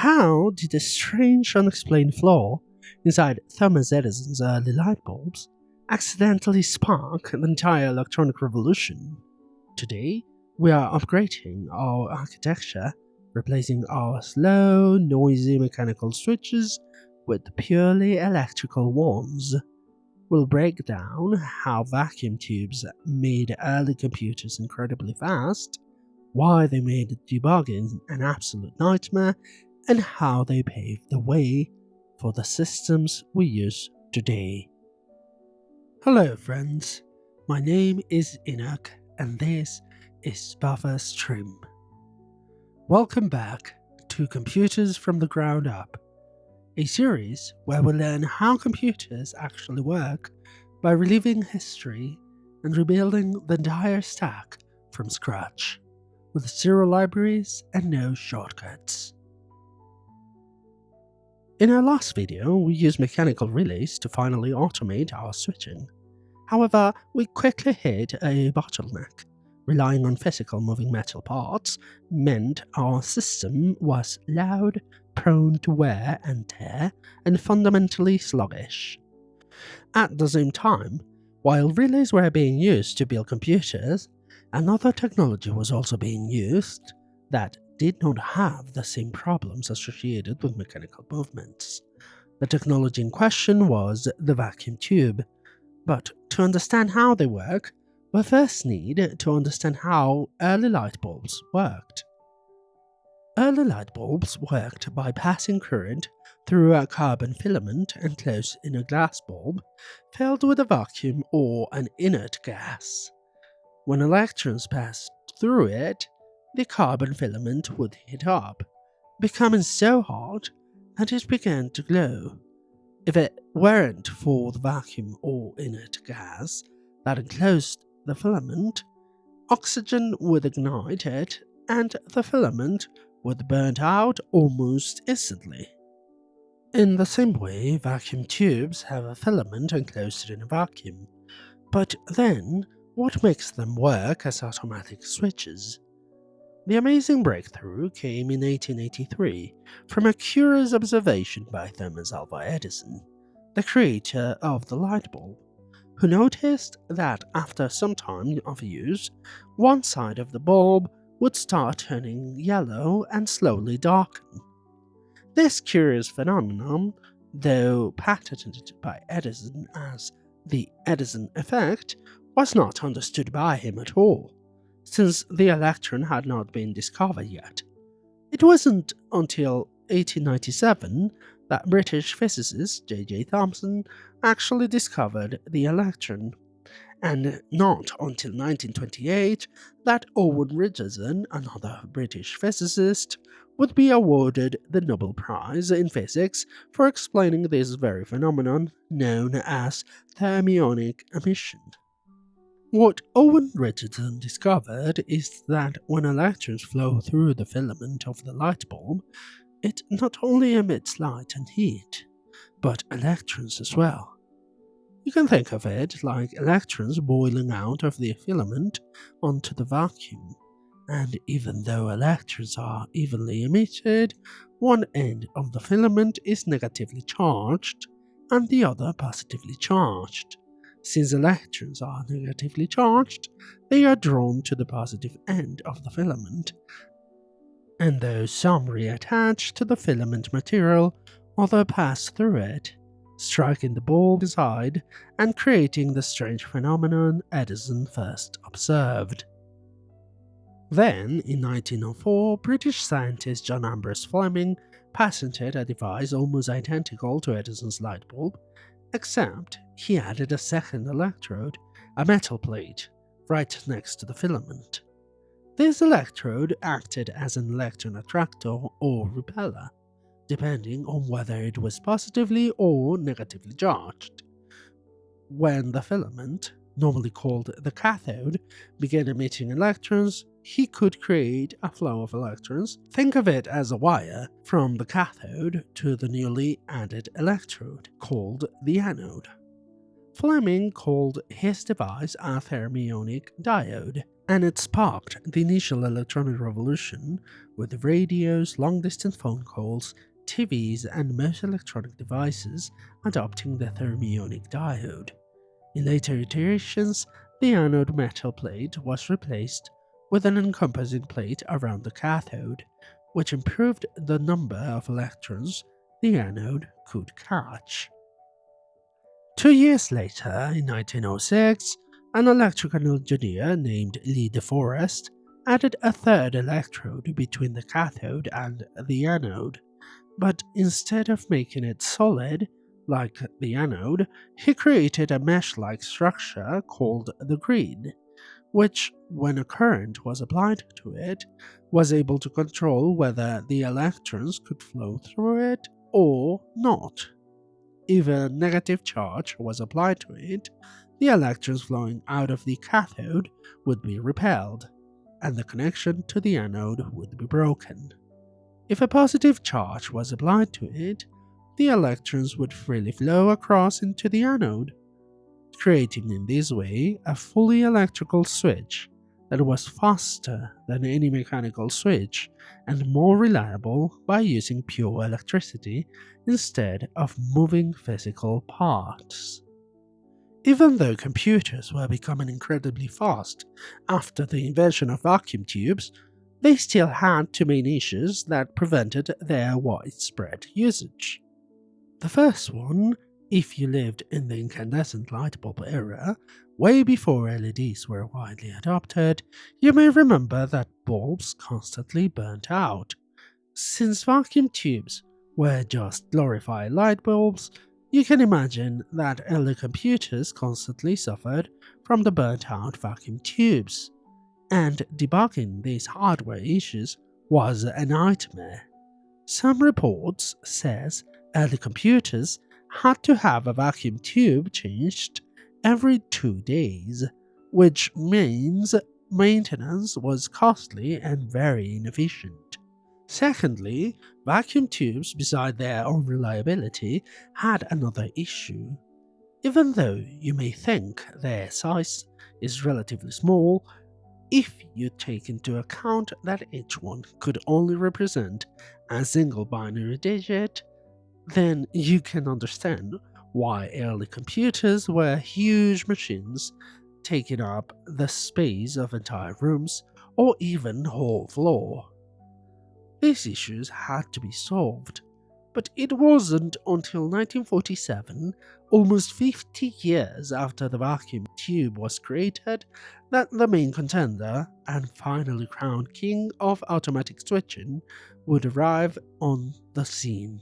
How did a strange unexplained flaw inside Thomas Edison's early lightbulbs accidentally spark the entire electronic revolution? Today, we are upgrading our architecture, replacing our slow, noisy mechanical switches with purely electrical ones. We'll break down how vacuum tubes made early computers incredibly fast, why they made debugging an absolute nightmare, and how they paved the way for the systems we use today. Hello friends, my name is Enoch and this is BufferStream. Welcome back to Computers from the Ground Up, a series where we learn how computers actually work by reliving history and rebuilding the entire stack from scratch, with zero libraries and no shortcuts. In our last video, we used mechanical relays to finally automate our switching. However, we quickly hit a bottleneck. Relying on physical moving metal parts meant our system was loud, prone to wear and tear, and fundamentally sluggish. At the same time, while relays were being used to build computers, another technology was also being used that did not have the same problems associated with mechanical movements. The technology in question was the vacuum tube, but to understand how they work, we first need to understand how early light bulbs worked. Early light bulbs worked by passing current through a carbon filament enclosed in a glass bulb filled with a vacuum or an inert gas. When electrons passed through it, the carbon filament would heat up, becoming so hot that it began to glow. If it weren't for the vacuum or inert gas that enclosed the filament, oxygen would ignite it and the filament would burn out almost instantly. In the same way, vacuum tubes have a filament enclosed in a vacuum, but then what makes them work as automatic switches? The amazing breakthrough came in 1883 from a curious observation by Thomas Alva Edison, the creator of the light bulb, who noticed that after some time of use, one side of the bulb would start turning yellow and slowly darken. This curious phenomenon, though patented by Edison as the Edison Effect, was not understood by him at all, since the electron had not been discovered yet. It wasn't until 1897 that British physicist J.J. Thomson actually discovered the electron, and not until 1928 that Owen Richardson, another British physicist, would be awarded the Nobel Prize in Physics for explaining this very phenomenon known as Thermionic emission. What Owen Richardson discovered is that when electrons flow through the filament of the light bulb, it not only emits light and heat, but electrons as well. You can think of it like electrons boiling out of the filament onto the vacuum, and even though electrons are evenly emitted, one end of the filament is negatively charged and the other positively charged. Since electrons are negatively charged, they are drawn to the positive end of the filament, and though some reattach to the filament material, others pass through it, striking the bulb side and creating the strange phenomenon Edison first observed. Then, in 1904, British scientist John Ambrose Fleming patented a device almost identical to Edison's light bulb, except he added a second electrode, a metal plate, right next to the filament. This electrode acted as an electron attractor or repeller, depending on whether it was positively or negatively charged. When the filament, normally called the cathode, began emitting electrons, he could create a flow of electrons. Think of it as a wire from the cathode to the newly added electrode, called the anode. Fleming called his device a thermionic diode, and it sparked the initial electronic revolution with radios, long-distance phone calls, TVs, and most electronic devices adopting the thermionic diode. In later iterations, the anode metal plate was replaced with an encompassing plate around the cathode, which improved the number of electrons the anode could catch. 2 years later, in 1906, an electrical engineer named Lee De Forest added a third electrode between the cathode and the anode, but instead of making it solid, like the anode, he created a mesh-like structure called the grid, which, when a current was applied to it, was able to control whether the electrons could flow through it or not. If a negative charge was applied to it, the electrons flowing out of the cathode would be repelled, and the connection to the anode would be broken. If a positive charge was applied to it, the electrons would freely flow across into the anode, creating in this way a fully electrical switch that was faster than any mechanical switch and more reliable by using pure electricity instead of moving physical parts. Even though computers were becoming incredibly fast after the invention of vacuum tubes, they still had two main issues that prevented their widespread usage. The first one, if you lived in the incandescent lightbulb era, way before LEDs were widely adopted, you may remember that bulbs constantly burnt out. Since vacuum tubes were just glorified light bulbs, you can imagine that early computers constantly suffered from the burnt-out vacuum tubes, and debugging these hardware issues was a nightmare. Some reports says early computers had to have a vacuum tube changed every 2 days, which means maintenance was costly and very inefficient. Secondly, vacuum tubes, beside their unreliability, had another issue. Even though you may think their size is relatively small, if you take into account that each one could only represent a single binary digit, then you can understand why early computers were huge machines taking up the space of entire rooms or even whole floor. These issues had to be solved, but it wasn't until 1947, almost 50 years after the vacuum tube was created, that the main contender and finally crowned king of automatic switching would arrive on the scene.